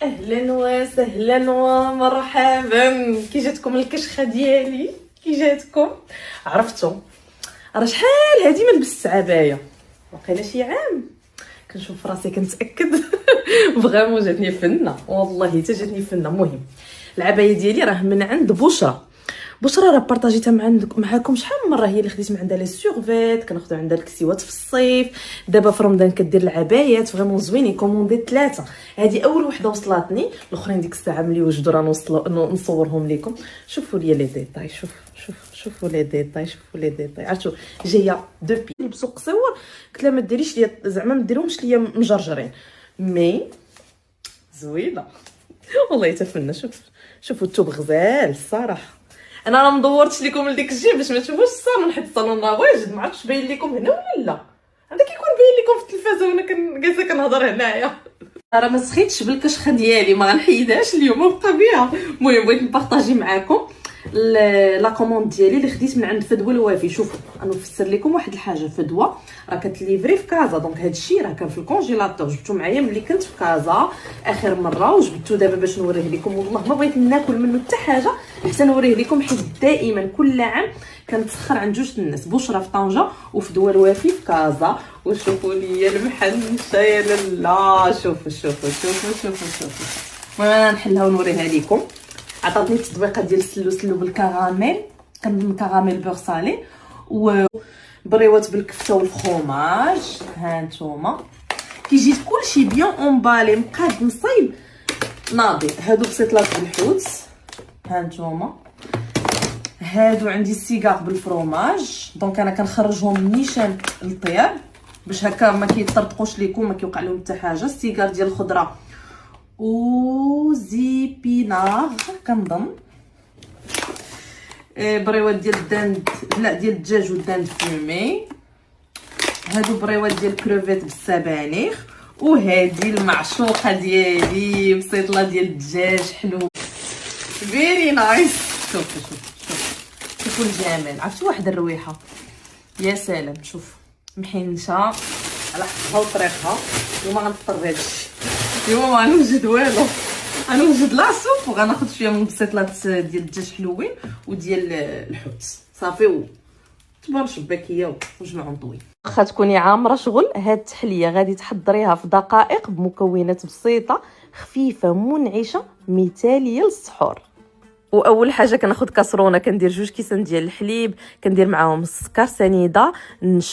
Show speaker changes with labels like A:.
A: اهلا وسهلا ومرحبا. كي جاتكم الكشخه ديالي؟ كي جاتكم؟ عرفتوا راه شحال هادي ما لبست عبايه، وقيلا شي عام كنشوف راسي كنتاكد. فريمون جاتني فنه، والله حتى جاتني فنه. المهم العبايه ديالي راه من عند بشرى راه بارطاجيتها معاكم شحال من مره. هي اللي خديت من عندها لي سورفيت، كناخذ عندها الكسيوات في الصيف. دابا في رمضان كدير العبايات فريمون زوينين. كوموندي 3، هذه اول وحده وصلتني، الاخرين ديك الساعه ملي وجدوا راه نصورهم لكم. شوفوا لي لي ديتاي، شوفوا لي ديتاي، شوفوا لي ديتاي. عرفتوا جايه دو بي لبسوا قصيور، قلت لها ما ديريش ليا زعما ما ديرهمش ليا مجرجرين، مي زوينه والله تفنى. شوفوا الثوب غزال الصراحه. انا راه مدورتش لكم لديك الجهه باش ما تشوفوش الصالون، حيت الصالون راه واجد. ما عرفتش باين لكم هنا ولا لا. عندك يكون باين لكم في التلفازه وانا جالسه كنهضر هنايا. راه ما سخيتش بالكشخه ديالي، ما غنحيدهاش اليوم وبقى بها. المهم بغيت نبارطاجي معكم لا كوموند ديالي اللي خديت من عند فدوى الوافي. شوفوا انا نفسر لكم واحد الحاجه. فدوى راه كتليفري في كازا، دونك هذا الشيء راه كان في الكونجيلاتور. جبتو معايا ملي كنت في كازا اخر مره، وجبتو دابا باش نوريه لكم. والله ما بغيت ناكل منه حتى حاجه حتى نوريه لكم، حيت دائما كل عام كنتسخر عند جوج الناس، بشرى في طنجه وفدوى الوافي في كازا. وشوفوا لي المحنشه يا لالا، شوفوا. المهم انا نحلها ونوريها لكم. عطاتني التطبيقه ديال سلو بالكراميل، كان كراميل بور صالي، وبريوات بالكفته والفرomage. ها نتوما كيجي كلشي بيان اونبالي، مقاد مصايب ناضي. هادو بسيطلات بالحوت، ها نتوما. هادو عندي السيجار بالفرomage، دونك انا كنخرجهم نيشان للطياب باش هكا ما كيطرطقوش ليكم، ما كيوقع لهم حتى حاجه. السيجار ديال الخضره وزيبينار كنظن. بريوات ديال الدند، لا ديال الدجاج والدند فومي. هادو بريوات ديال الكروفيت بالسبانخ. وهادي المعشوقه ديالي بسيطله ديال الدجاج حلو فيري نايس. شوفوا الجمال. عرفتوا واحد الرويحه يا سلام. شوف محنشه على حقها وطريقها. وما غنفطر بهادشي اليوم، ما غنوجد والو. غنوجد لا سوب، وغناخذ شويه من البسيطلات ديال الدجاج حلوين وديال الحوت صافي، تبار شباكيه وجمعهم طويل. واخا تكوني عامره شغل، هاد التحليه غادي تحضريها في دقائق بمكونات بسيطه خفيفه منعشه مثاليه للسحور. واول حاجه كناخذ كاسرونه، كندير 2 كيسان ديال الحليب، كندير معاهم السكر سنيده،